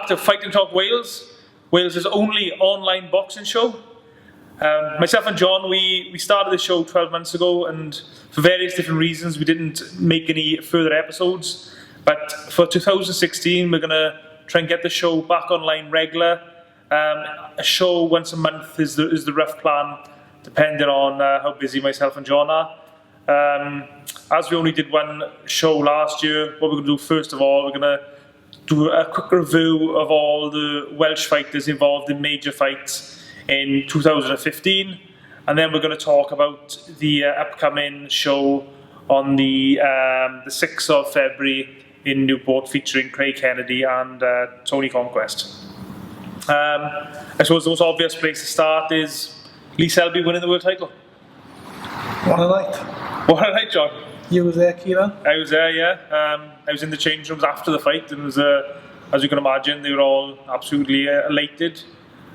back to Fight and Talk Wales, Wales' only online boxing show. Myself and John, we started the show 12 months ago, and for various different reasons we didn't make any further episodes. But for 2016, we're going to try and get the show back online regular. A show once a month is the rough plan, depending on how busy myself and John are. As we only did one show last year, what we're going to do first of all, we're going to do a quick review of all the Welsh fighters involved in major fights in 2015, and then we're going to talk about the upcoming show on the 6th of February in Newport, featuring Craig Kennedy and Tony Conquest. I suppose the most obvious place to start is Lee Selby winning the world title. What a night. What a night, John. You was there, Ciaran? I was there, yeah. I was in the change rooms after the fight, and it was, as you can imagine, they were all absolutely elated.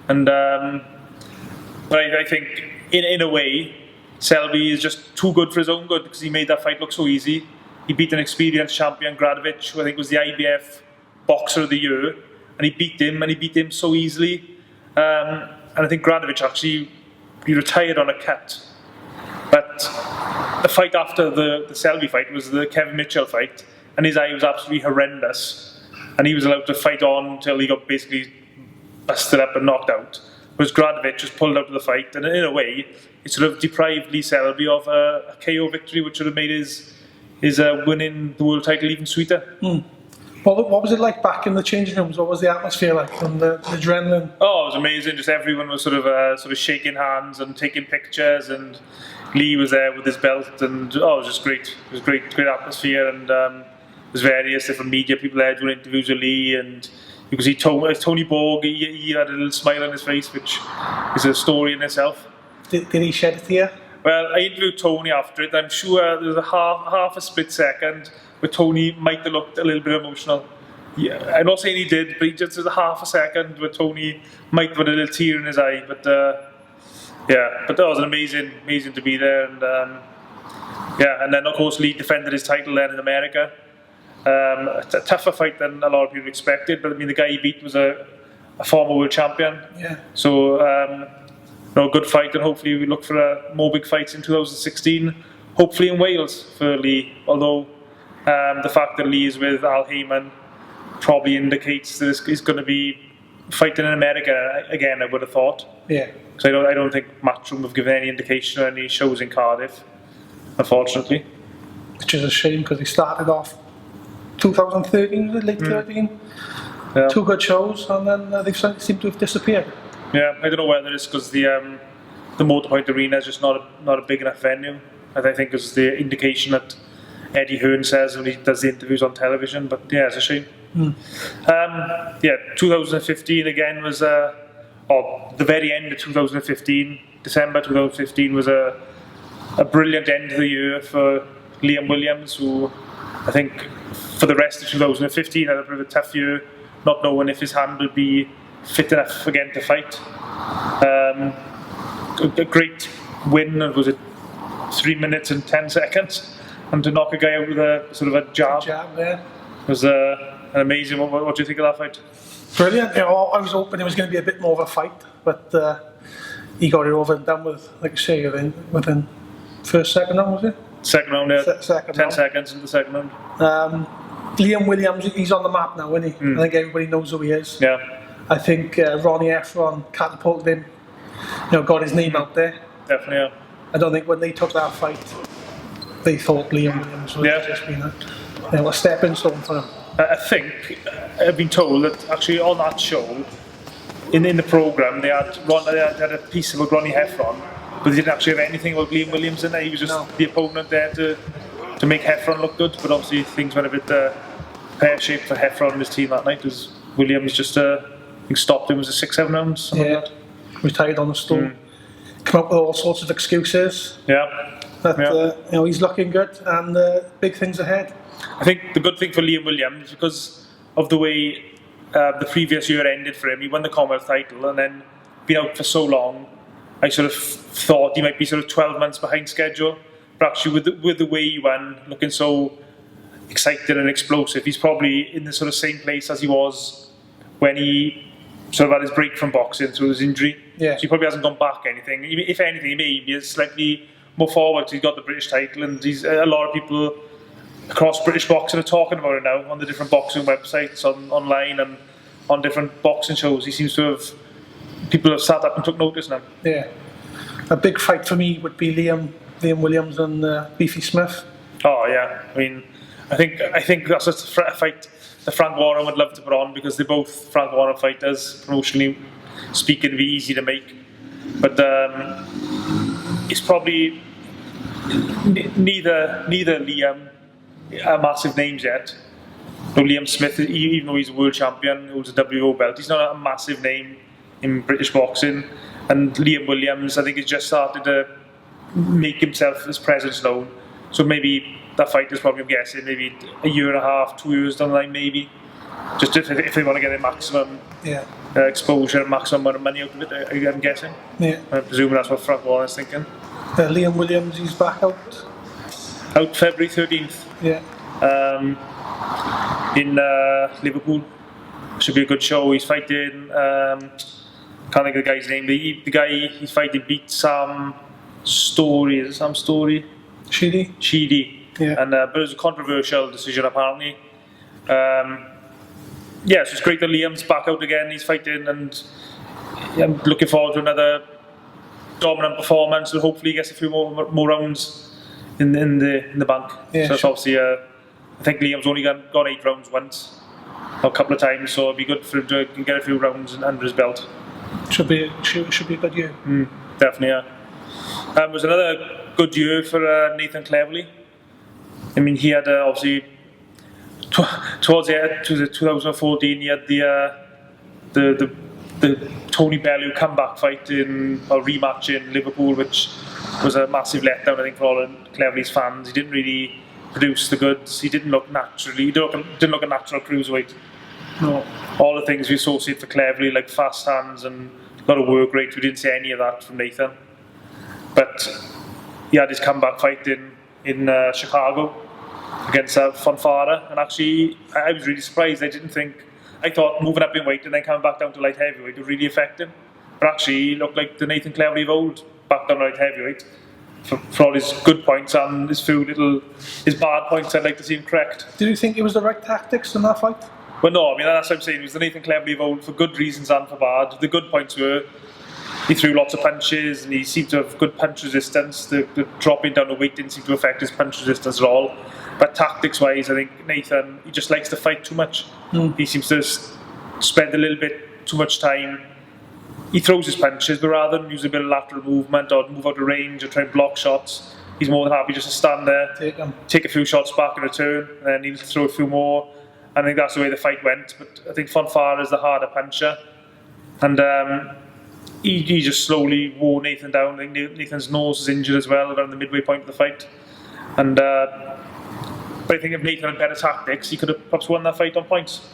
And but I think, in a way, Selby is just too good for his own good, because he made that fight look so easy. He beat an experienced champion, Gradovic, who I think was the IBF Boxer of the Year, and he beat him so easily. And I think Gradovic actually, he retired on a cut. But the fight after the Selby fight was the Kevin Mitchell fight, and his eye was absolutely horrendous. And he was allowed to fight on until he got basically busted up and knocked out. Whereas Gradovic just pulled out of the fight, and in a way, it sort of deprived Lee Selby of a KO victory, which would have made his winning the world title even sweeter. What was it like back in the changing rooms? What was the atmosphere like, and the adrenaline? Oh, it was amazing. Just everyone was sort of shaking hands and taking pictures, and Lee was there with his belt, and it was just great. It was great atmosphere, and there's various different media people there doing interviews with Lee, and you could see Tony Borg. He had a little smile on his face, which is a story in itself. Did he shed a tear? Well, I interviewed Tony after it. I'm sure there was a half a split second where Tony might have looked a little bit emotional. Yeah, I'm not saying he did, but just there's a half a second where Tony might have had a little tear in his eye. But but that was an amazing to be there, and and then of course Lee defended his title then in America. A tougher fight than a lot of people expected, but I mean the guy he beat was a former world champion. Yeah. So good fight, and hopefully we look for more big fights in 2016. Hopefully in Wales for Lee. Although the fact that Lee is with Al Heyman probably indicates that he's going to be fighting in America again. I would have thought. Yeah. So I don't think Matchroom have given any indication or any shows in Cardiff, unfortunately. Which is a shame, because he started off 2013, was it? Late 13. Yeah. 2 good shows, and then they seem to have disappeared. Yeah, I don't know whether it's because the Motorpoint Arena is just not a big enough venue. I think it's the indication that Eddie Hearn says when he does the interviews on television. But yeah, it's a shame. 2015 again was the very end of 2015, December 2015 was a brilliant end of the year for Liam Williams, who I think for the rest of 2015 had a bit of a tough year, not knowing if his hand would be fit enough again to fight. A great win, was it 3 minutes and 10 seconds, and to knock a guy out with a sort of a jab. Yeah. It was an amazing. What do you think of that fight? Brilliant. I was hoping it was going to be a bit more of a fight, but he got it over and done with, like you say, within second round, was it? Second round, yeah. Second 10 round. seconds into the second round. Liam Williams, he's on the map now, isn't he? I think everybody knows who he is. Yeah. I think Ronnie Efron catapulted him, got his name out there. Definitely, yeah. I don't think when they took that fight, they thought Liam Williams would just been a stepping stone for him. I think I've been told that actually on that show, in the programme, they had a piece about Ronnie Heffron, but they didn't actually have anything about Liam Williams in there. He was just the opponent there to make Heffron look good, but obviously things went a bit pear-shaped for Heffron and his team that night, because Williams just stopped him. Was it 6-7 rounds? Something like that. Retired on the stool. Come up with all sorts of excuses. Yeah. But he's looking good, and big things ahead. I think the good thing for Liam Williams, because of the way the previous year ended for him, he won the Commonwealth title and then been out for so long, I sort of thought he might be sort of 12 months behind schedule. But actually with the way he won, looking so excited and explosive, he's probably in the sort of same place as he was when he sort of had his break from boxing through his injury. Yeah. So he probably hasn't gone back anything. If anything, he may be slightly more forward. He's got the British title, and he's a lot of people across British boxing are talking about it now on the different boxing websites, online and on different boxing shows. He seems to have, people have sat up and took notice now. Yeah. A big fight for me would be Liam Williams and Beefy Smith. Oh yeah, I mean, I think that's a fight that Frank Warren would love to put on, because they're both Frank Warren fighters. Promotionally speaking, it'd be easy to make, but it's probably neither Liam are massive names yet. No, Liam Smith, even though he's a world champion, holds a WO belt, he's not a massive name in British boxing. And Liam Williams, I think, has just started to make himself his presence known. So maybe that fight is probably, I'm guessing, maybe a year and a half, 2 years down the line, maybe. Just if they want to get their maximum exposure and maximum amount of money out of it, I'm guessing. Yeah. I'm presuming that's what Frank Warren is thinking. Liam Williams, he's back out. Out February 13th. Yeah. In Liverpool. Should be a good show. He's fighting, can't think of the guy's name, the guy he's fighting beat Sam Story. Is it Sam Story? Sheedy. Yeah. And but it was a controversial decision apparently. Yeah, so it's great that Liam's back out again. He's fighting, and I'm looking forward to another dominant performance, and hopefully he gets a few more rounds in the bank. Yeah, so it's obviously, I think Liam's only got 8 rounds once, a couple of times, so it'd be good for him to get a few rounds under his belt. Should be a good year. Definitely, yeah. It was another good year for Nathan Cleverly. I mean, he had obviously towards the end, to 2014, he had the Tony Bellew comeback fight rematch in Liverpool, which was a massive letdown, I think, for all of Cleverly's fans. He didn't really produce the goods. He didn't look naturally. He didn't look a natural cruiserweight. No. All the things we associate for Cleverly, like fast hands and a lot of work rate, we didn't see any of that from Nathan. But he had his comeback fight in Chicago against Fonfara, and actually I was really surprised. I thought moving up in weight and then coming back down to light heavyweight would really affect him, but actually he looked like the Nathan Cleverly of old, back down to light heavyweight, for all his good points and his bad points. I'd like to see him correct. Did you think it was the right tactics in that fight? Well, no, I mean, that's what I'm saying. It was the Nathan Cleverly of old for good reasons and for bad. The good points were he threw lots of punches and he seemed to have good punch resistance. The dropping down the weight didn't seem to affect his punch resistance at all. But tactics-wise, I think Nathan, he just likes to fight too much. He seems to spend a little bit too much time. He throws his punches, but rather than use a bit of lateral movement or move out of range or try and block shots, he's more than happy just to stand there, take a few shots back in return, and then he'll throw a few more. I think that's the way the fight went. But I think Fonfara is the harder puncher, and he just slowly wore Nathan down. I think Nathan's nose is injured as well around the midway point of the fight, and but I think if Nathan had better tactics, he could have perhaps won that fight on points.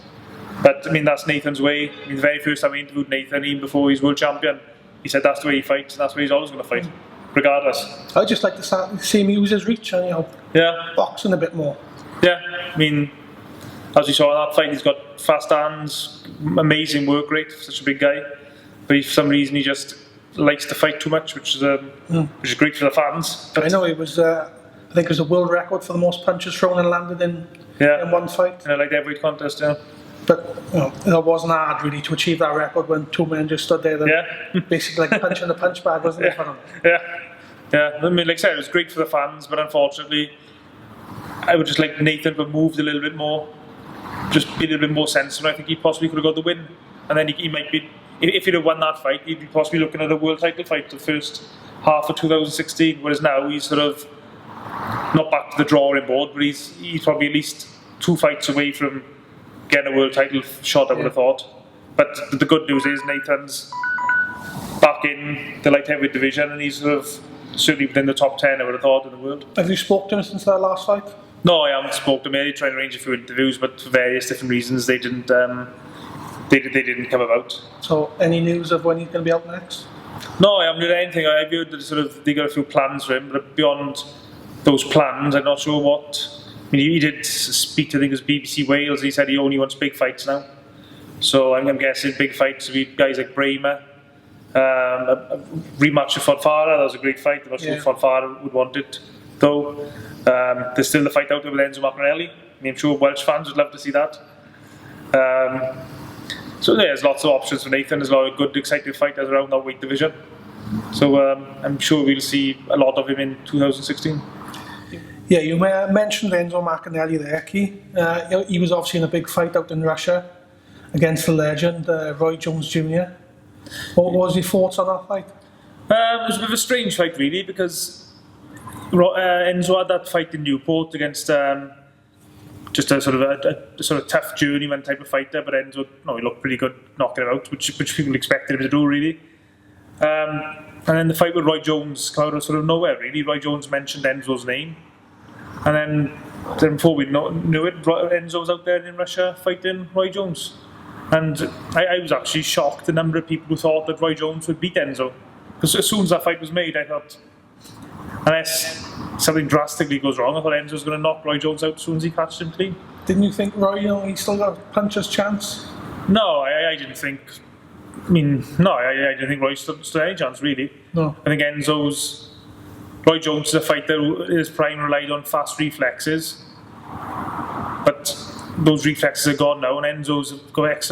But I mean, that's Nathan's way. I mean, the very first time I interviewed Nathan, even before he's world champion, he said that's the way he fights, and that's the way he's always going to fight, regardless. I'd just like to see him use his reach and boxing a bit more. Yeah, I mean, as we saw in that fight, he's got fast hands, amazing work rate for such a big guy. But for some reason, he just likes to fight too much, which is great for the fans. But I know it was. I think it was a world record for the most punches thrown and landed in one fight. In a light heavyweight contest, yeah. But it wasn't hard really to achieve that record when two men just stood there, basically like punching the punch bag, wasn't it? Yeah. I mean, like I said, it was great for the fans, but unfortunately, I would just like Nathan to have moved a little bit more, just be a little bit more sensible. I think he possibly could have got the win, and then he might be. If he'd have won that fight, he'd be possibly looking at a world title fight the first half of 2016. Whereas now he's sort of not back to the drawing board, but he's probably at least 2 fights away from getting a world title shot, I would have thought. But the good news is Nathan's back in the light heavyweight division, and he's sort of certainly within the top 10, I would have thought, in the world. Have you spoken to him since that last fight? No, I haven't spoken to him. I tried to arrange a few interviews, but for various different reasons, they didn't. They didn't come about. So, any news of when he's going to be out next? No, I haven't heard anything. I've heard that they got a few plans for him, but beyond those plans, I'm not sure what. I mean, he did speak to, I think it was BBC Wales. He said he only wants big fights now. So I'm guessing big fights will be guys like Bramer. A rematch of Fonfara, that was a great fight. I'm not sure if Fonfara would want it, though. There's still the fight out there with Enzo Maccarinelli. I'm sure Welsh fans would love to see that. So there's lots of options for Nathan. There's a lot of good, exciting fighters around that weight division. So I'm sure we'll see a lot of him in 2016. Yeah, you mentioned Enzo Maccarinelli there, Key. He was obviously in a big fight out in Russia against the legend, Roy Jones Jr. What was your thoughts on that fight? It was a bit of a strange fight, really, because Enzo had that fight in Newport against just a sort of tough journeyman type of fighter, but Enzo, he looked pretty good knocking him out, which people expected him to do, really. And then the fight with Roy Jones came out of sort of nowhere, really. Roy Jones mentioned Enzo's name, and then before we knew it, Enzo was out there in Russia fighting Roy Jones. And I was actually shocked the number of people who thought that Roy Jones would beat Enzo. Because as soon as that fight was made, I thought, unless something drastically goes wrong, I thought Enzo's going to knock Roy Jones out as soon as he catched him clean. Didn't you think Roy, he still got a puncher's chance? No, I didn't think. I didn't think Roy stood any chance, really. No. I think Roy Jones is a fighter who in his prime relied on fast reflexes. But those reflexes are gone now, and Enzo's got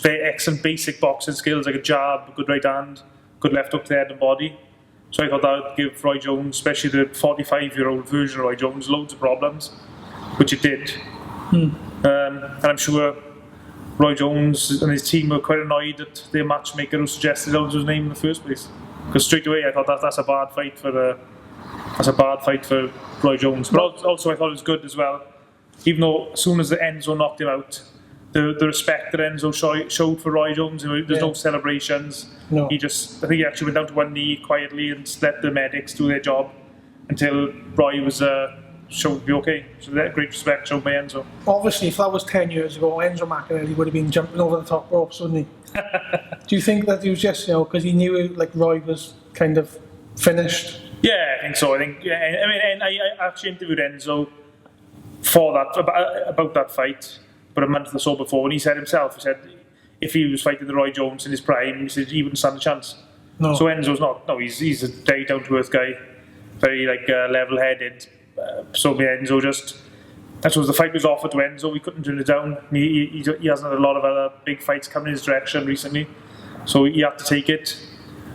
very excellent basic boxing skills, like a jab, a good right hand, good left hook to the head and body. So I thought that would give Roy Jones, especially the 45-year-old version of Roy Jones, loads of problems, which it did. And I'm sure Roy Jones and his team were quite annoyed at their matchmaker who suggested Enzo's name in the first place. Because straight away I thought that's a bad fight for Roy Jones. But also I thought it was good as well. Even though as soon as Enzo knocked him out, the respect that Enzo showed for Roy Jones, there's no celebrations. No. I think he actually went down to one knee quietly and let the medics do their job until Roy was shown to be okay. So that great respect shown by Enzo. Obviously, if that was 10 years ago, Enzo Maccarinelli would have been jumping over the top ropes, wouldn't he? Do you think that he was just, because he knew Roy was kind of finished? Yeah, I think so. I actually interviewed Enzo for that about that fight, but a month or so before, and he said if he was fighting the Roy Jones in his prime, he said he wouldn't stand a chance. No. So Enzo's not. No, he's a very down to earth guy, very level headed. So Enzo just. I suppose the fight was offered to Enzo. We couldn't turn it down. He hasn't had a lot of other big fights coming in his direction recently, so he had to take it.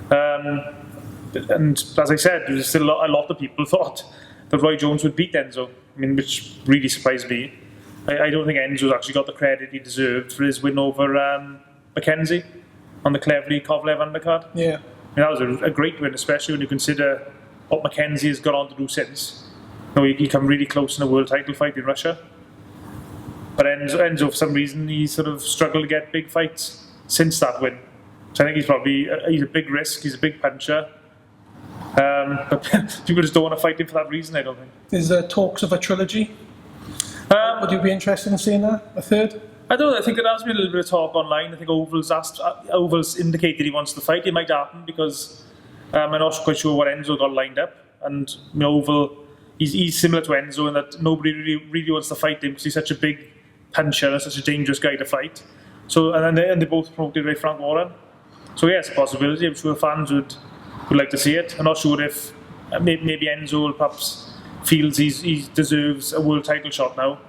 And as I said, there was still a lot of people thought that Roy Jones would beat Enzo. Which really surprised me. I don't think Enzo's actually got the credit he deserved for his win over Mackenzie on the Cleverly Kovalev undercard. Yeah. That was a great win, especially when you consider what Mackenzie has gone on to do since. He come really close in a world title fight in Russia. But Enzo, for some reason, he sort of struggled to get big fights since that win. So I think he's a big risk, he's a big puncher. But people just don't want to fight him for that reason, I don't think. Is there talks of a trilogy? Would you be interested in seeing that? A third? I don't know. I think there has been a little bit of talk online. I think Oval's indicated he wants to fight. It might happen because I'm not quite sure what Enzo got lined up. And Oval, he's similar to Enzo in that nobody really wants to fight him because he's such a big puncher and such a dangerous guy to fight. So and they both promoted by Frank Warren. So yeah, it's a possibility. I'm sure fans would like to see it. I'm not sure if maybe Enzo perhaps feels he deserves a world title shot now.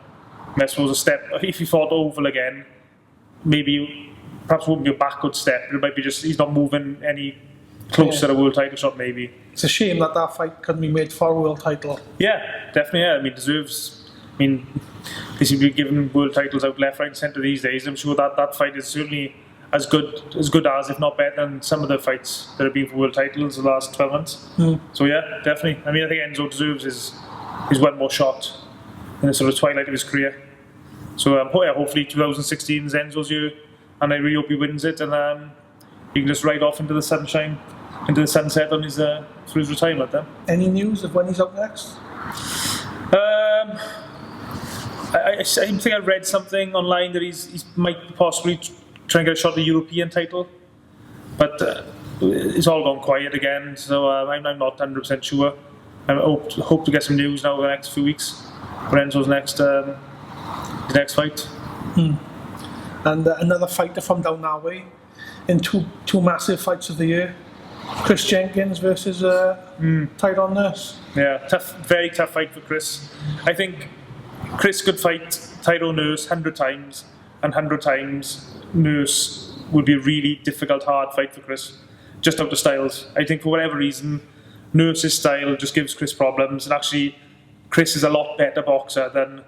And I suppose a step, if he fought Oval again, maybe perhaps it wouldn't be a backward step. It might be just he's not moving any closer to a world title shot. Maybe it's a shame that fight couldn't be made for a world title. Yeah, definitely. Yeah, deserves. They seem to be giving world titles out left, right, and centre these days. I'm sure that fight is certainly as good as, if not better than some of the fights that have been for world titles in the last 12 months. So yeah, definitely. I think Enzo deserves his one more shot in the sort of twilight of his career. So hopefully 2016 is Enzo's year, and I really hope he wins it, and he can just ride off into the sunshine, into the sunset on his for his retirement. Then. Any news of when he's up next? I think I read something online that he might possibly try and get a shot at the European title, but it's all gone quiet again, so I'm not 100% sure. I hope to get some news now over the next few weeks for Enzo's next fight. and another fighter from down that way in two massive fights of the year. Chris Jenkins versus Tyrone Nurse. Yeah, very tough fight for Chris. I think Chris could fight Tyrone Nurse 100 times, and 100 times Nurse would be a really difficult, hard fight for Chris, just out of styles. I think for whatever reason, Nurse's style just gives Chris problems, and actually Chris is a lot better boxer than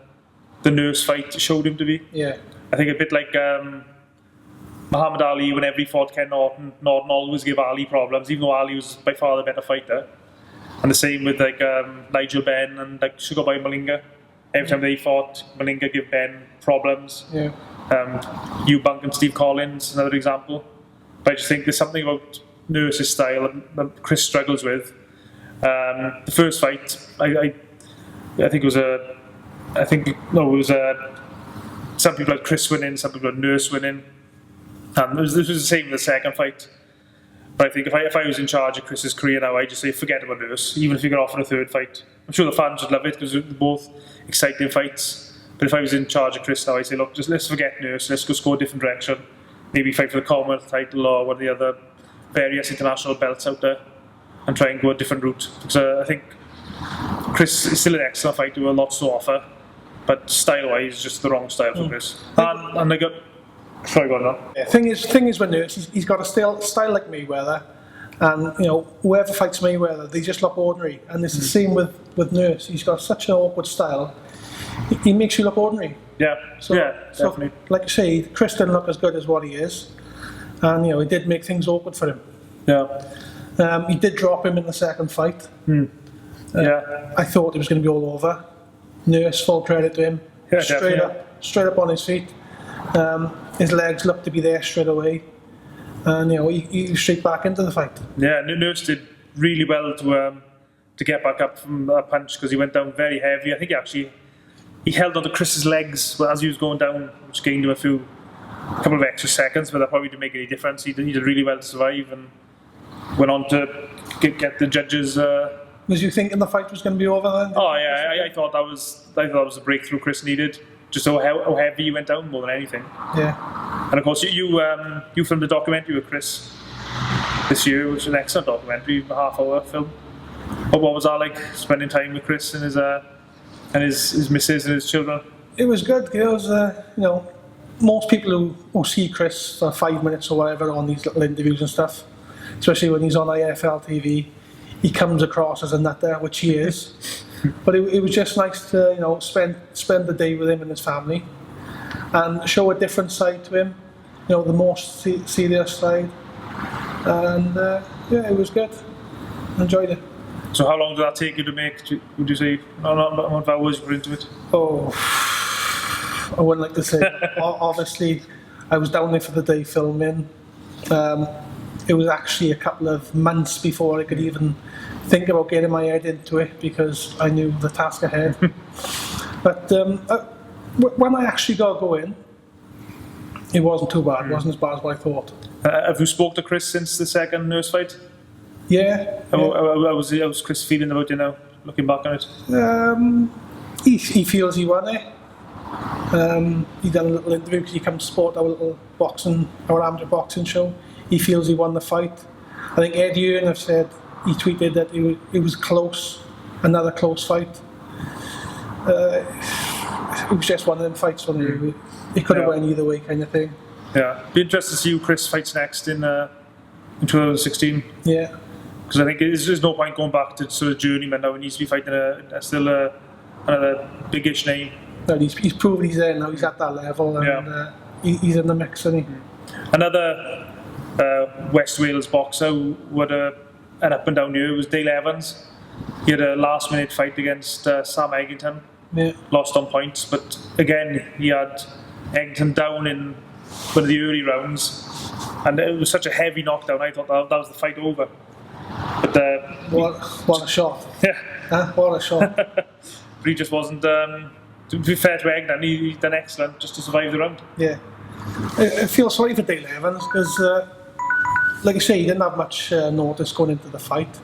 the Nurse fight showed him to be. Yeah. I think a bit like Muhammad Ali, whenever he fought Ken Norton always gave Ali problems, even though Ali was by far the better fighter. And the same with like Nigel Benn and like Sugar Boy Malinga. Every time they fought, Malinga gave Ben problems. Yeah. Eubank and Steve Collins, another example. But I just think there's something about Nurse's style that Chris struggles with. The first fight, I think it was some people had Chris winning, some people had Nurse winning, and this was the same with the second fight. But I think if I was in charge of Chris's career now, I'd just say forget about Nurse, even if you got offered a third fight. I'm sure the fans would love it because they're both exciting fights. But if I was in charge of Chris now, I'd say look, just let's forget Nurse, let's go score a different direction. Maybe fight for the Commonwealth title or one of the other various international belts out there, and try and go a different route. Because I think Chris is still an excellent fighter with a lot to offer, but style-wise, just the wrong style for Chris. And I got... Sorry, go on now. Yeah. Thing is with Nurse, he's got a style like Mayweather, and whoever fights Mayweather, they just look ordinary. And it's the same with Nurse. He's got such an awkward style. He makes you look ordinary. Yeah, definitely. So, like I say, Chris didn't look as good as what he is, and it did make things awkward for him. Yeah. He did drop him in the second fight. Yeah. I thought it was going to be all over. Nurse, full credit to him. Yeah, straight up on his feet. His legs looked to be there straight away, and he straight back into the fight. Yeah, Nurse did really well to get back up from that punch because he went down very heavy. I think he held onto Chris's legs as he was going down, which gained him a couple of extra seconds, but that probably didn't make any difference. He did really well to survive and went on to get the judges. Was you thinking the fight was going to be over then? Oh yeah, I thought that was the breakthrough Chris needed. Just how heavy he went down more than anything. Yeah. And of course you filmed a documentary with Chris this year, which is an excellent documentary, a half-hour film. What was that like, spending time with Chris and his missus and his children? It was good. It was most people who see Chris for 5 minutes or whatever on these little interviews and stuff, especially when he's on IFL TV, he comes across as a nutter, which he is. But it was just nice to spend the day with him and his family, and show a different side to him, the more serious side. And it was good. Enjoyed it. So how long did that take you to make? Would you say how many hours you were into it? Oh, I wouldn't like to say. Obviously, I was down there for the day filming. It was actually a couple of months before I could even think about getting my head into it because I knew the task ahead. But when I actually got going, it wasn't too bad. It wasn't as bad as what I thought. Have you spoke to Chris since the second Nurse fight? Yeah. How was Chris feeling about you now, looking back on it? He feels he won it. He done a little interview because he come to support our little our amateur boxing show. He feels he won the fight. I think Ed Ewan have said, he tweeted that it was close, another close fight. It was just one of them fights when it could have went either way, kind of thing. Yeah, be interested to see who Chris fights next in 2016. Yeah, because I think there's no point going back to sort of journeyman now. He needs to be fighting another biggish name. Well, he's proven he's there now. He's at that level, and he's in the mix, isn't he? Another West Wales boxer who had an up and down year was Dale Evans. He had a last-minute fight against Sam Eggington. Yeah. Lost on points, but again he had Eggington down in one of the early rounds, and it was such a heavy knockdown. I thought that was the fight over. But what a shot! Yeah, what a shot! But he just wasn't. To be fair to Eggington, he done excellent just to survive the round. Yeah, I feel sorry for Dale Evans because, like I say, he didn't have much notice going into the fight.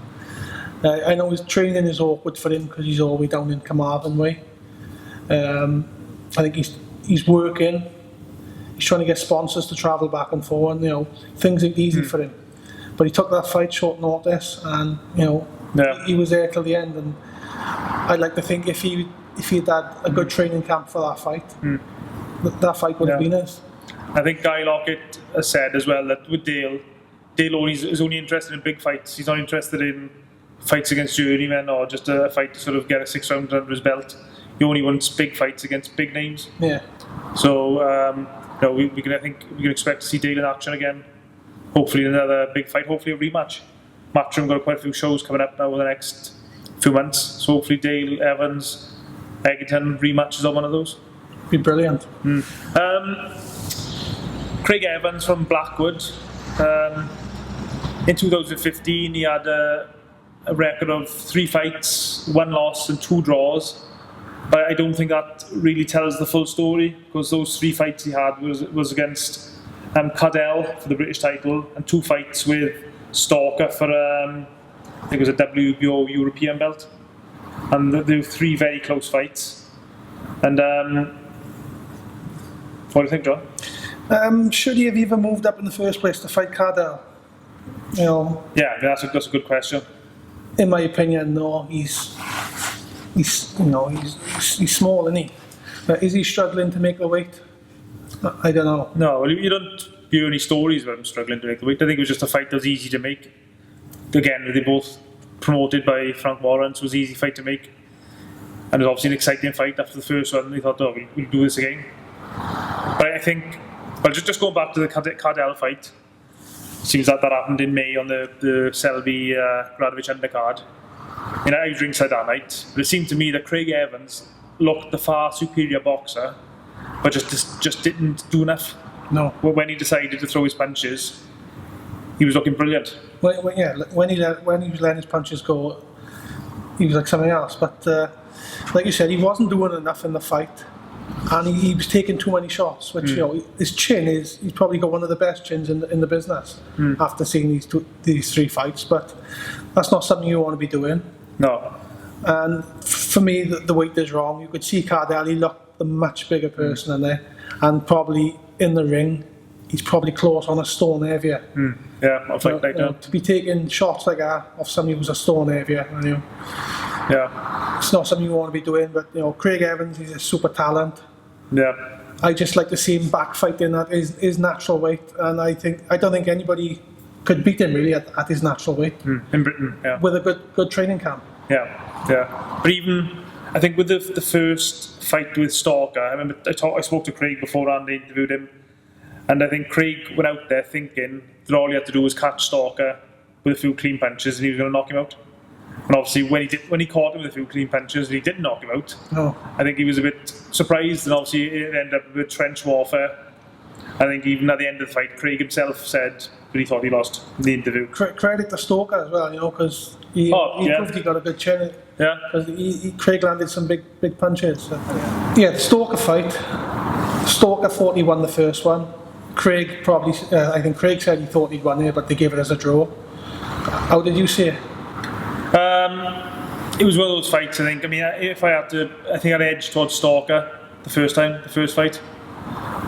I know his training is awkward for him because he's all the way down in Carmarthen way. I think he's working. he's trying to get sponsors to travel back and forth, and things ain't easy for him. But he took that fight short notice, and he was there till the end. And I'd like to think if he'd had a good training camp for that fight, that fight would have been his. I think Guy Lockett has said as well that with Dale is only interested in big fights. He's not interested in fights against journeymen or just a fight to sort of get a 6 round under his belt. He only wants big fights against big names. Yeah. So we can expect to see Dale in action again. Hopefully another big fight. Hopefully a rematch. Matchroom got quite a few shows coming up now over the next few months. So hopefully Dale, Evans, Egerton rematches on one of those. Be brilliant. Craig Evans from Blackwood. In 2015, he had a record of 3 fights, 1 loss and 2 draws. But I don't think that really tells the full story, because those 3 fights he had was against Cadell for the British title, and 2 fights with Stalker for I think it was a WBO European belt. And there were 3 very close fights. And what do you think, John? Should he have even moved up in the first place to fight Cadell? Yeah, that's a good question. In my opinion, no. He's small, isn't he? But is he struggling to make the weight? I don't know. No, well, you don't hear any stories about him struggling to make the weight. I think it was just a fight that was easy to make. Again, they both promoted by Frank Warren, so it was an easy fight to make. And it was obviously an exciting fight after the first one. They thought, we'll do this again. But I think, just going back to the Cadell fight, it seems that happened in May on the Selby Gradovic undercard. I was ringside that night, but it seemed to me that Craig Evans looked the far superior boxer, but just didn't do enough. No. When he decided to throw his punches, he was looking brilliant. When he was letting his punches go, he was like something else. But like you said, he wasn't doing enough in the fight, and he was taking too many shots. Which his chin he's probably got one of the best chins in the business after seeing these 3 fights. But that's not something you want to be doing. No. And for me, the weight is wrong. You could see Cadell, he looked the much bigger person in there, and probably in the ring, he's probably close on a stone heavier. Yeah, I'll fight like that. To be taking shots like that off somebody who's a stone heavier, yeah, it's not something you want to be doing. But Craig Evans, he's a super talent. Yeah. I just like to see him back fighting at his natural weight, and I don't think anybody could beat him really at his natural weight. In Britain, yeah. With a good training camp. Yeah. But even, I think with the first fight with Stalker, I remember I spoke to Craig beforehand, they interviewed him, and I think Craig went out there thinking that all he had to do was catch Stalker with a few clean punches and he was going to knock him out. And obviously when he caught him with a few clean punches, he didn't knock him out. No. I think he was a bit surprised, and obviously it ended up with trench warfare. I think even at the end of the fight, Craig himself said that he thought he lost the interview. Credit to Stalker as well, because he proved he got a good chin. Yeah. Because Craig landed some big punches. The Stalker fight. Stalker thought he won the first one. Craig probably, I think Craig said he thought he'd won it, but they gave it as a draw. How did you see it? It was one of those fights, I think. I mean, if I had to, I think I'd edge towards Stalker the first fight.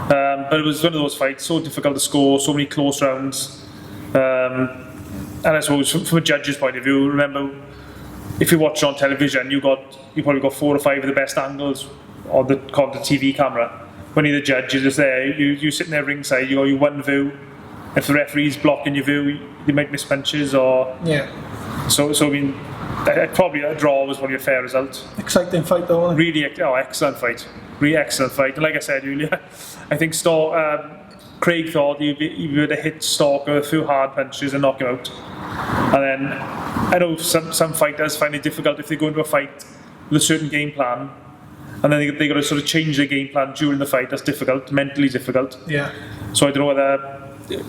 But it was one of those fights, so difficult to score, so many close rounds. And I suppose from a judge's point of view, remember, if you watch on television, you probably got 4 or 5 of the best angles on the TV camera. When you're the judge, you're just there, you're sitting there ringside, you got your one view. If the referee's blocking your view, you might miss punches or... Yeah. So I mean, probably a draw was probably a fair result. Exciting fight though, wasn't it? Really, excellent fight. Really excellent fight. And like I said earlier, I think Craig thought he would have hit Stalker with a few hard punches and knock him out. And then, I know some fighters find it difficult if they go into a fight with a certain game plan, and then they got to sort of change their game plan during the fight. That's difficult, mentally difficult. Yeah. So I don't know whether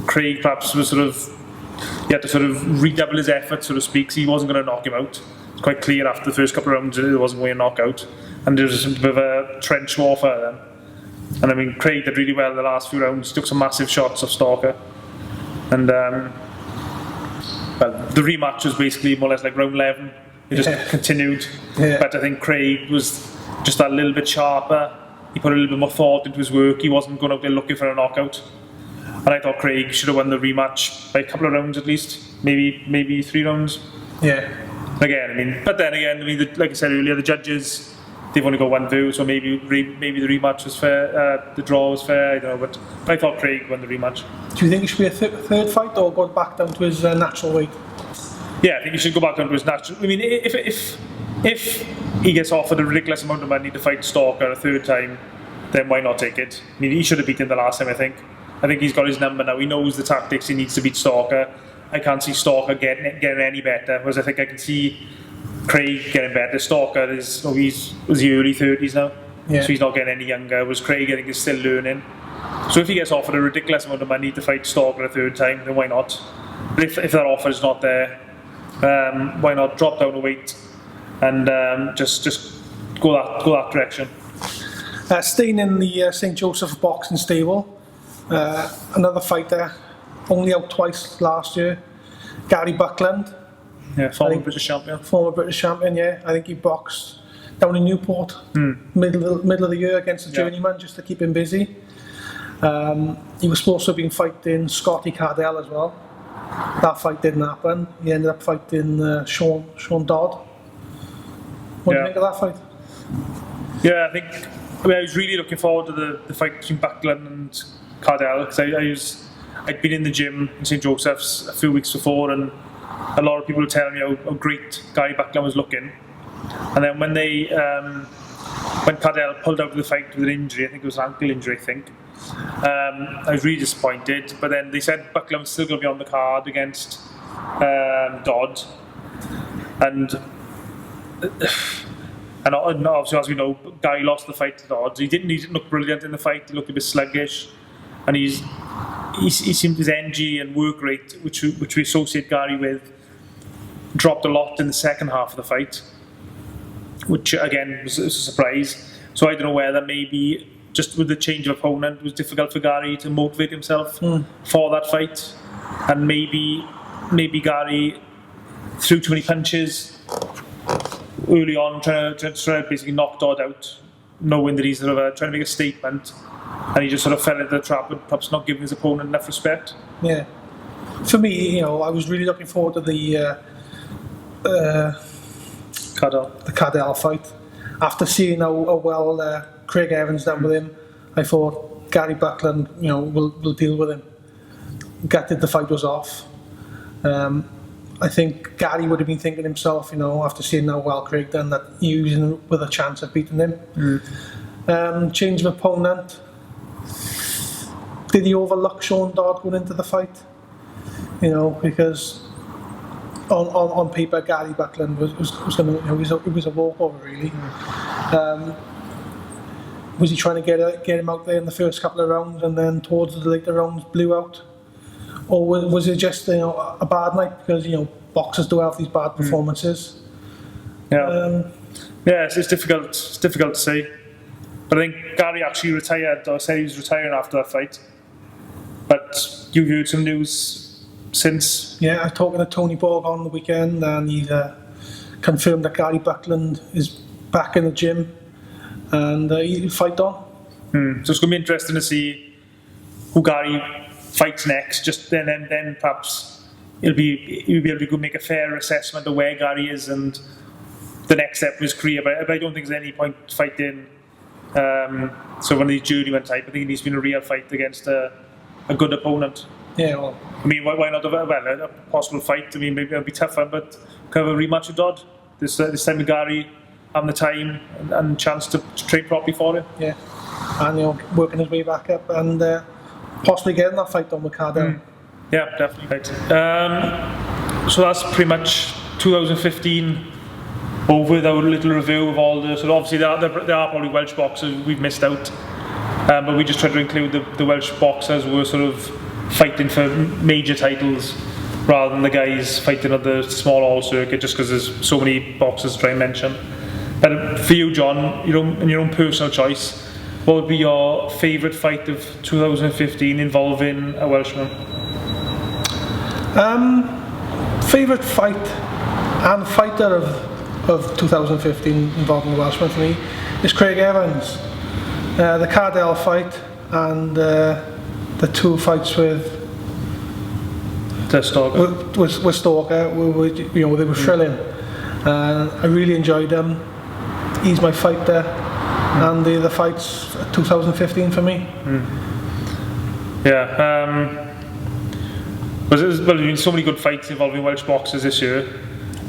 Craig perhaps was he had to sort of redouble his effort, so to speak, so he wasn't going to knock him out. It's quite clear after the first couple of rounds it wasn't going to knock out. And there was a bit of a trench warfare then. And I mean, Craig did really well in the last few rounds, took some massive shots of Stalker. And the rematch was basically more or less like round 11. It just continued. Yeah. But I think Craig was just a little bit sharper, he put a little bit more thought into his work. He wasn't going out there looking for a knockout. And I thought Craig should have won the rematch by a couple of rounds at least, maybe 3 rounds. Yeah. Again, but then again, like I said earlier, the judges, they've only got 1 view, so maybe the rematch was fair, the draw was fair, I don't know, but I thought Craig won the rematch. Do you think it should be a third fight or go back down to his natural weight? Yeah, I think he should go back down to his natural. I mean, if he gets offered a ridiculous amount of money to fight Stalker a 3rd time, then why not take it? I mean, he should have beaten the last time, I think. I think he's got his number now. He knows the tactics he needs to beat Stalker. I can't see Stalker getting any better, whereas I think I can see Craig getting better. Stalker is, he's the early 30s now, so he's not getting any younger, whereas Craig I think is still learning. So if he gets offered a ridiculous amount of money to fight Stalker a 3rd time, then why not? But if that offer is not there, why not drop down a weight and just go that direction? Staying in the St. Joseph boxing stable, another fighter, only out twice last year, Gary Buckland. Yeah, former British champion. Former British champion, yeah. I think he boxed down in Newport, middle of the year against a journeyman just to keep him busy. He was supposed to have been fighting Scotty Cardell as well. That fight didn't happen. He ended up fighting Sean Dodd. What do you think of that fight? Yeah, I was really looking forward to the fight between Buckland and Cardell, because I'd been in the gym in St. Joseph's a few weeks before, and a lot of people were telling me how great Gary Buckland was looking. And then when Cardell pulled out of the fight with an injury, I think it was an ankle injury, I was really disappointed. But then they said Buckland was still going to be on the card against Dodd, and obviously, as we know, Gary lost the fight to Dodd. He didn't look brilliant in the fight. He looked a bit sluggish, and he seemed his energy and work rate, which we associate Gary with, dropped a lot in the second half of the fight, which again was a surprise. So I don't know whether maybe just with the change of opponent, it was difficult for Gary to motivate himself for that fight, and maybe Gary threw too many punches early on, trying to basically knock Dodd out, knowing that he's sort of trying to make a statement, and he just sort of fell into the trap and perhaps not giving his opponent enough respect. Yeah. For me, I was really looking forward to the Cardell fight. After seeing how well Craig Evans done with him, I thought Gary Buckland, will deal with him. Gutted the fight was off. I think Gary would have been thinking himself, after seeing how well Craig done, that he was in with a chance of beating him. Change of opponent. Did he overlook Sean Dodd going into the fight? Because on paper, Gary Buckland was going to, it was a walkover really. Was he trying to get him out there in the first couple of rounds, and then towards the later rounds blew out? Or was it just a bad night, because boxers do have these bad performances? It's difficult. It's difficult to say. But I think Gary actually retired, or said he was retiring after that fight. But you've heard some news since? Yeah, I was talking to Tony Borg on the weekend, and he confirmed that Gary Buckland is back in the gym, and he'll fight on. So it's going to be interesting to see who Gary fights next. Just then perhaps he'll be able to make a fair assessment of where Gary is and the next step in his career. But I don't think there's any point fighting so one of these journeyman type. I think it needs to be a real fight against a good opponent. Yeah, well, I mean, why not a possible fight? I mean, maybe it'll be tougher, but kind of a rematch with Dodd this time with Gary, having the time and chance to train properly for him. Yeah, and working his way back up and possibly getting that fight done with Cardell. Yeah, definitely. Right. So that's pretty much 2015 over with our little review of all the. So obviously there are probably Welsh boxers we've missed out, but we just tried to include the Welsh boxers who were sort of fighting for major titles rather than the guys fighting at the small all circuit, just because there's so many boxers to try and mention. But for you, John, in your own personal choice, what would be your favourite fight of 2015 involving a Welshman? Favourite fight and fighter of 2015 involving a Welshman for me is Craig Evans. The Cardell fight and the 2 fights with Stalker. With Stalker, they were thrilling. I really enjoyed them. He's my fighter, and the fights 2015 for me. Yeah. There's been so many good fights involving Welsh boxers this year.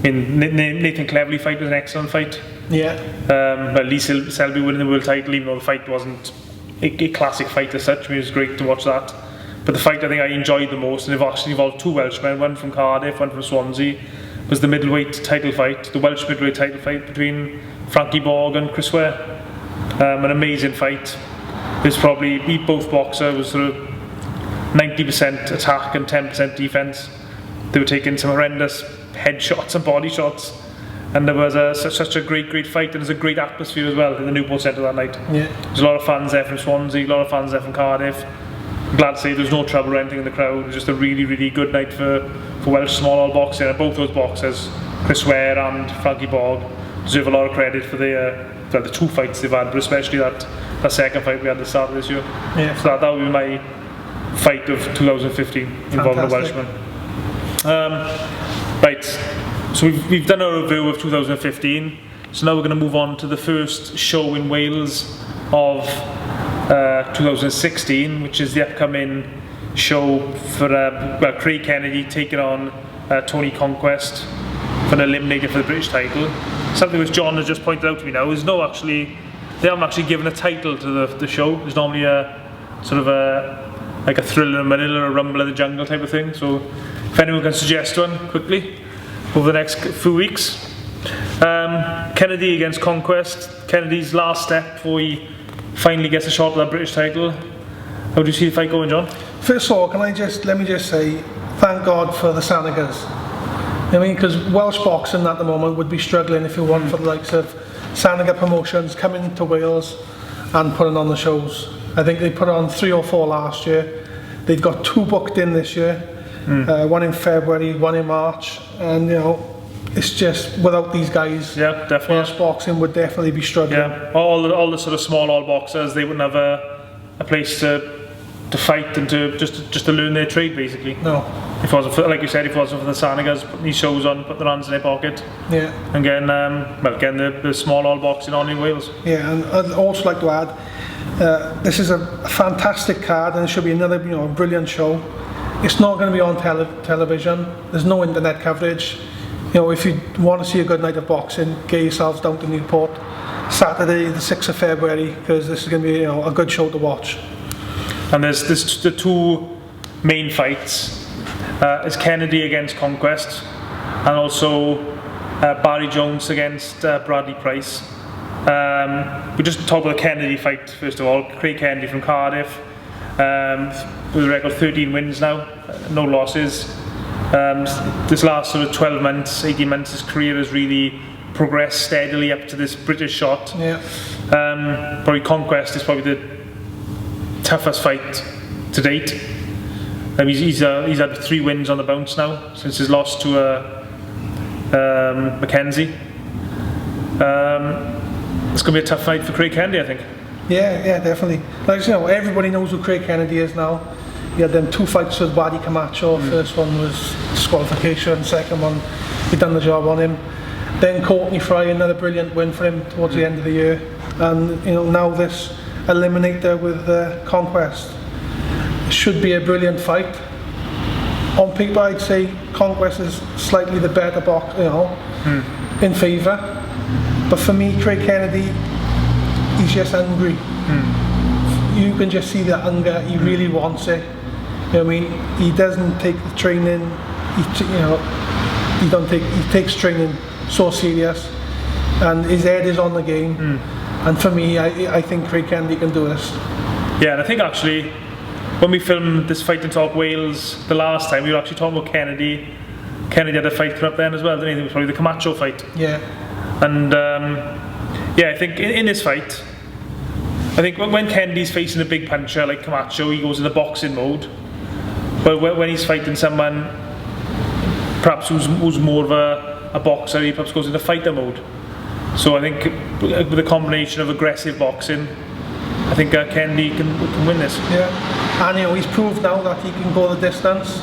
I mean, Nathan Cleverley fight was an excellent fight. Yeah. Lee Selby winning the world title, even though the fight wasn't a classic fight as such. I mean, it was great to watch that. But the fight I think I enjoyed the most, and it actually involved 2 Welshmen, one from Cardiff, one from Swansea, was the middleweight title fight, the Welsh middleweight title fight between Frankie Borg and Chris Ware. An amazing fight. It was probably, both boxers was sort of 90% attack and 10% defence. They were taking some horrendous headshots and body shots, and there was such a great fight, and there's a great atmosphere as well in the Newport Centre that night. Yeah. There's a lot of fans there from Swansea, a lot of fans there from Cardiff. I'm glad to say there was no trouble or anything in the crowd. It was just a really good night for Welsh small hall boxing, and both those boxers, Chris Ware and Frankie Borg, deserve a lot of credit for the 2 fights they've had, but especially that second fight we had at the start of this year. Yeah. So that would be my fight of 2015 involving the Welshman. Right, so we've done a review of 2015, so now we're going to move on to the first show in Wales of 2016, which is the upcoming show for Craig Kennedy taking on Tony Conquest for an eliminator for the British title. Something which John has just pointed out to me now is they haven't actually given a title to the show. There's normally a sort of like a Thriller in Manila or a Rumble in the Jungle type of thing. So if anyone can suggest one quickly over the next few weeks. Kennedy against Conquest. Kennedy's last step before he finally gets a shot at that British title. How do you see the fight going, John? First of all, let me just say, thank God for the Sanagas. I mean, because Welsh boxing at the moment would be struggling if it weren't for the likes of Sanaga Promotions coming to Wales and putting on the shows. I think they put on 3 or 4 last year. They've got 2 booked in this year, one in February, one in March, and it's just without these guys, yeah, definitely, Welsh boxing would definitely be struggling. Yeah, all the sort of small hall boxers, they wouldn't have a place to fight and to just to learn their trade basically. No. If it wasn't for, like you said, if it wasn't for the Sanagas putting these shows on, putting their hands in their pocket. Yeah. And getting the small hall boxing on in Wales. Yeah, and I'd also like to add, this is a fantastic card, and it should be another brilliant show. It's not going to be on television. There's no internet coverage. If you want to see a good night of boxing, get yourselves down to Newport Saturday the 6th of February, because this is going to be a good show to watch. And there's the 2 main fights. Is Kennedy against Conquest, and also Barry Jones against Bradley Price. We just talk about the Kennedy fight first of all. Craig Kennedy from Cardiff, with a record 13 wins now, no losses. This last sort of 12 months, 18 months, his career has really progressed steadily up to this British shot. Yeah. Probably Conquest is probably the toughest fight to date. He's had 3 wins on the bounce now since his loss to Mackenzie. It's going to be a tough fight for Craig Kennedy, I think. Yeah, definitely. Like everybody knows who Craig Kennedy is now. He had them 2 fights with Wadi Camacho. First one was disqualification. Second one, he done the job on him. Then Courtney Fry, another brilliant win for him towards the end of the year. And now this eliminator with Conquest. Should be a brilliant fight. On paper, I'd say Conquest is slightly the better box, in favour. But for me, Craig Kennedy, he's just hungry. You can just see the hunger. He really wants it. He doesn't take the training. He takes training so serious, and his head is on the game. And for me, I think Craig Kennedy can do this. Yeah, and I think actually, when we filmed this Fight and Talk Wales the last time, we were actually talking about Kennedy. Kennedy had a fight come up then as well, didn't he? It was probably the Camacho fight. Yeah. And I think in this fight, I think when Kennedy's facing a big puncher like Camacho, he goes in the boxing mode. But when he's fighting someone perhaps who's more of a boxer, he perhaps goes into fighter mode. So I think with a combination of aggressive boxing I think Kennedy can win this. Yeah, and he's proved now that he can go the distance.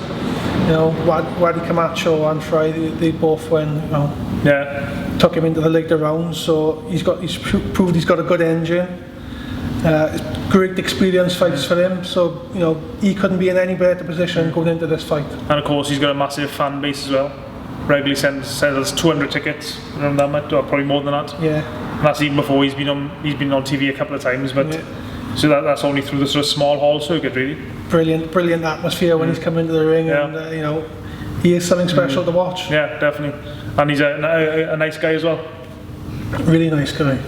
Wadi Camacho and Fry, they both went. Took him into the later rounds, so he's proved he's got a good engine. Great experience fights for him, so he couldn't be in any better position going into this fight. And of course, he's got a massive fan base as well. Regularly sells 200 tickets, around that much, or probably more than that. Yeah, and that's even before he's been on TV a couple of times, but. Yeah. So that's only through the sort of small hall circuit, really. Brilliant atmosphere when he's come into the ring, and he is something special to watch. Yeah, definitely, and he's a nice guy as well. Really nice guy.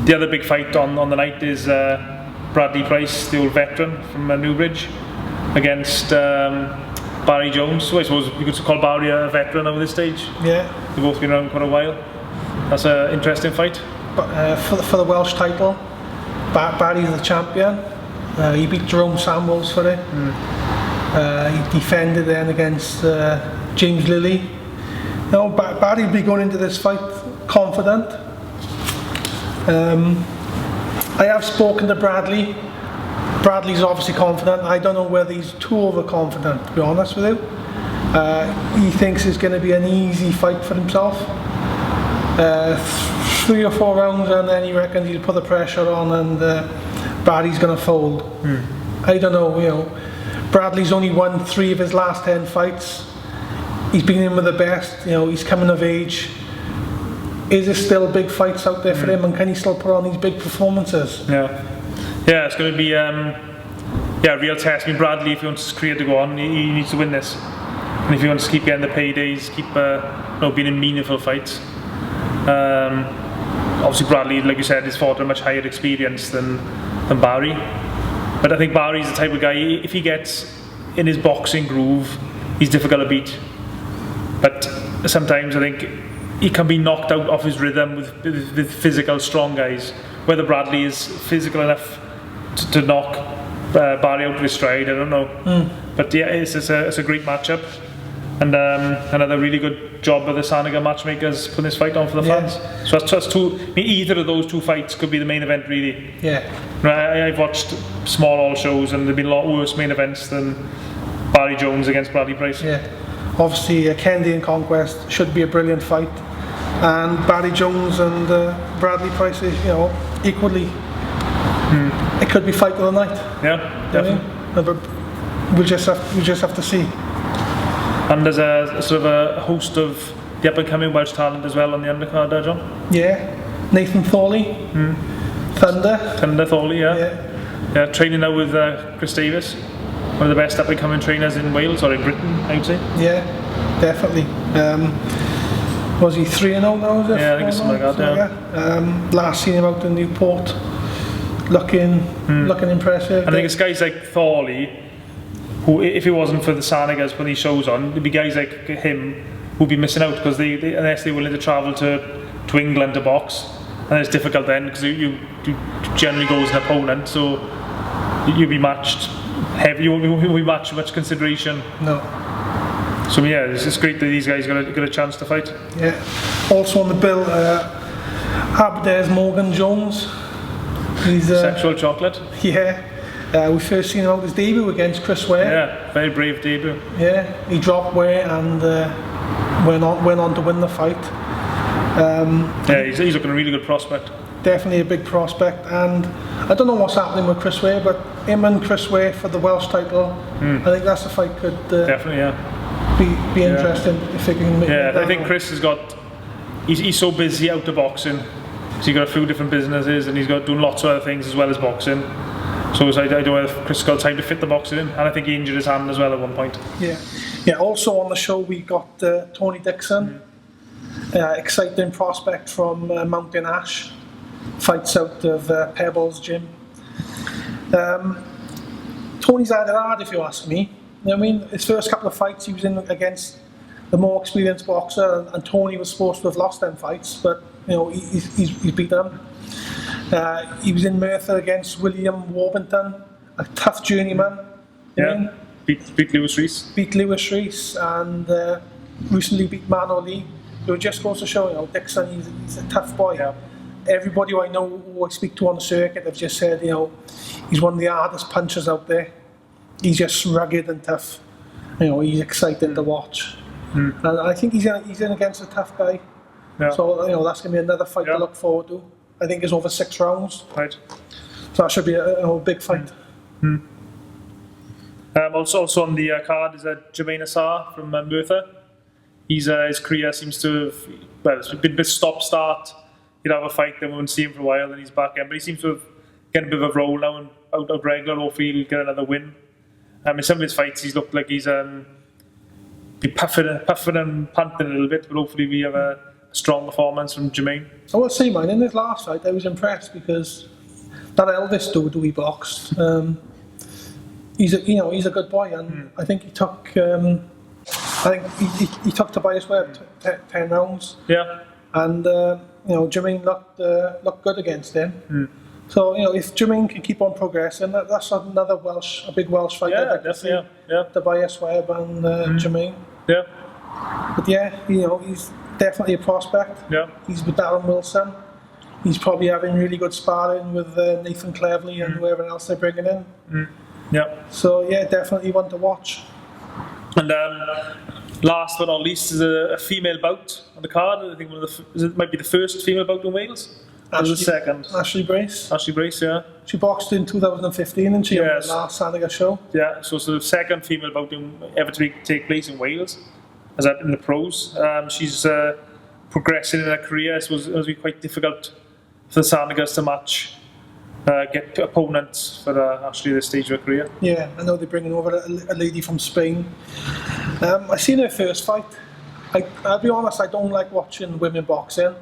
The other big fight on the night is Bradley Price, the old veteran from Newbridge, against Barry Jones. So I suppose we could call Barry a veteran over this stage. Yeah, they've both been around quite a while. That's an interesting fight. But for the Welsh title, Barry's the champion. He beat Jerome Samuels for it. He defended then against James Lilly. Barry will be going into this fight confident. I have spoken to Bradley. Bradley's obviously confident. I don't know whether he's too overconfident, to be honest with you. He thinks it's going to be an easy fight for himself. 3 or 4 rounds, and then he reckons he'll put the pressure on, and Barry's going to fold. I don't know. Bradley's only won 3 of his last 10 fights. He's been in with the best. He's coming of age. Is there still big fights out there for him, and can he still put on these big performances? Yeah, it's going to be a real test. I mean, Bradley, if he wants his career to go on, he needs to win this, and if he wants to keep getting the paydays, keep being in meaningful fights. Obviously Bradley, like you said, has fought a much higher experience than Barry, but I think Barry's the type of guy, if he gets in his boxing groove, he's difficult to beat, but sometimes I think he can be knocked out of his rhythm with physical strong guys. Whether Bradley is physical enough to knock Barry out of his stride, I don't know. But yeah, it's a great matchup, and another really good job by the Sanaga matchmakers putting this fight on for the fans. So that's two. I mean, either of those 2 fights could be the main event, really. Yeah. I've watched small hall shows, and there've been a lot worse main events than Barry Jones against Bradley Price. Yeah. Obviously, Kennedy and Conquest should be a brilliant fight, and Barry Jones and Bradley Price is, equally. It could be fight of the night. Yeah, definitely. But we'll just have to see. And there's a sort of a host of the up-and-coming Welsh talent as well on the undercard, John. Yeah, Nathan Thorley, Thunder Thorley, yeah. Training now with Chris Davis, one of the best up-and-coming trainers in Wales, or in Britain, I would say. Yeah, definitely. Was he 3-0 now? Is it? Yeah, I think it's something like that. Last seen him out in Newport, looking impressive. And I think it's guys like Thorley, who, if it wasn't for the Sanagas when he shows on, there'd be guys like him who'd be missing out, because they unless they're willing to travel to England to box, and it's difficult then because you generally go as an opponent, so you'll be matched heavy. You won't be matched much consideration. No. So yeah, it's great that these guys got a chance to fight. Yeah. Also on the bill, Abder's Morgan Jones. He's Sexual Chocolate. Yeah. We first seen him out his debut against Chris Ware. Yeah, very brave debut. Yeah, he dropped Ware and went on to win the fight. He's looking a really good prospect. Definitely a big prospect, and I don't know what's happening with Chris Ware, but him and Chris Ware for the Welsh title, I think that's a fight could definitely be interesting if they can make it. I think Chris has got. He's so busy out of boxing, so he's got a few different businesses, and he's got doing lots of other things as well as boxing. So I don't know if Chris got time to fit the boxing in, and I think he injured his hand as well at one point. Yeah. Also on the show we got Tony Dixon, exciting prospect from Mountain Ash, fights out of Pebbles Gym. Tony's had it hard, if you ask me. I mean, his first couple of fights he was in against the more experienced boxer, and Tony was supposed to have lost them fights, but he's beat them. He was in Merthyr against William Warburton, a tough journeyman. Beat Lewis Rees. Beat Lewis Rees, and recently beat Mano Lee. So it just goes to show, Dixon, he's a tough boy. Yeah. everybody who I know who I speak to on the circuit have just said, he's one of the hardest punchers out there. He's just rugged and tough. He's exciting to watch. And I think he's in against a tough guy. Yeah. So, that's going to be another fight to look forward to. I think it's over 6 rounds. Right. So that should be a big fight. Also on the card is Jermaine Assar from Merthyr. His career seems to have, it's been a bit stop-start. He'd have a fight, then we wouldn't see him for a while, then he's back in. But he seems to have getting a bit of a roll now and out of regular. Hopefully he'll get another win. In some of his fights, he's looked like he's been puffing and panting a little bit, but hopefully we have a strong performance from Jermaine. I will say, man, in his last fight, I was impressed because that Elvis dude who he boxed, he's a good boy, and I think he took he took Tobias Webb 10 rounds. Yeah. And Jermaine looked good against him. So if Jermaine can keep on progressing, that's another a big Welsh fight. Yeah, definitely. Yeah. Tobias Webb and Jermaine. Yeah. But he's definitely a prospect. Yeah. He's with Darren Wilson. He's probably having really good sparring with Nathan Cleverly and whoever else they're bringing in. Yeah. So definitely one to watch. And last but not least is a female bout on the card. I think it might be the first female bout in Wales. Or the second. Ashley Brace. Ashley Brace, yeah. She boxed in 2015 and she on the last Saniga show. Yeah, so it's the second female bout ever to take place in Wales, as in the pros. She's progressing in her career. I suppose it must be quite difficult for the Sanigas to match, get opponents for Ashley at this stage of her career. Yeah, I know they're bringing over a lady from Spain. I seen her first fight. I'll be honest, I don't like watching women boxing,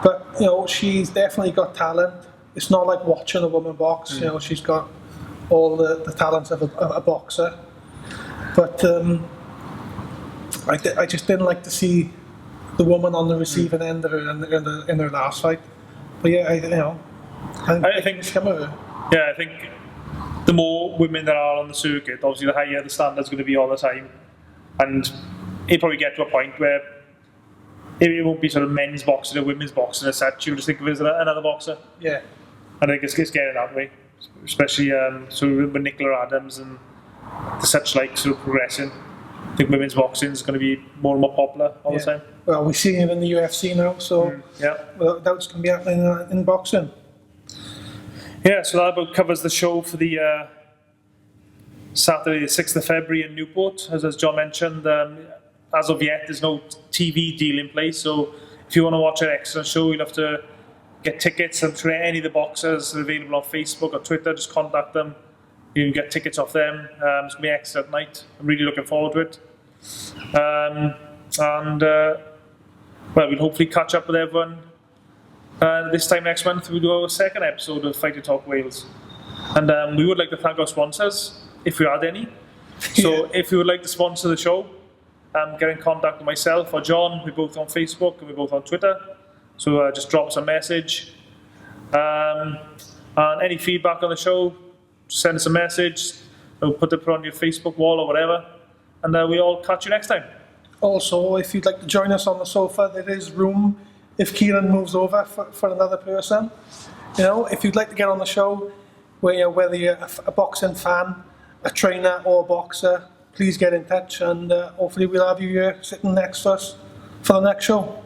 but she's definitely got talent. It's not like watching a woman box. She's got all the talents of a boxer. But I just didn't like to see the woman on the receiving end of her in her last fight. But I think it's come of her. Yeah, I think the more women there are on the circuit, obviously the higher the standard's going to be all the time. And it'll probably get to a point where it won't be sort of men's boxing or women's boxing as such. You'll just think of it as another boxer. Yeah. And I think it's getting that way, especially with Nicola Adams and the such like sort of progressing. I think women's boxing is going to be more and more popular all the time. Well, we're seeing it in the UFC now, so without doubt it's going to be happening in boxing. Yeah, so that about covers the show for the Saturday the 6th of February in Newport. As John mentioned, as of yet there's no TV deal in place, so if you want to watch an excellent show you'll have to get tickets, and through any of the boxers that are available on Facebook or Twitter, just contact them. You can get tickets off them. It's going to be an excellent night. I'm really looking forward to it. We'll hopefully catch up with everyone this time next month. We'll do our second episode of Fighter Talk Wales. And we would like to thank our sponsors, if we had any. So if you would like to sponsor the show, get in contact with myself or John. We're both on Facebook and we're both on Twitter. So just drop us a message. And any feedback on the show, send us a message. We'll put it on your Facebook wall or whatever. And we'll all catch you next time. Also, if you'd like to join us on the sofa, there is room if Ciaran moves over for another person. If you'd like to get on the show, whether you're a boxing fan, a trainer or a boxer, please get in touch, and hopefully we'll have you here sitting next to us for the next show.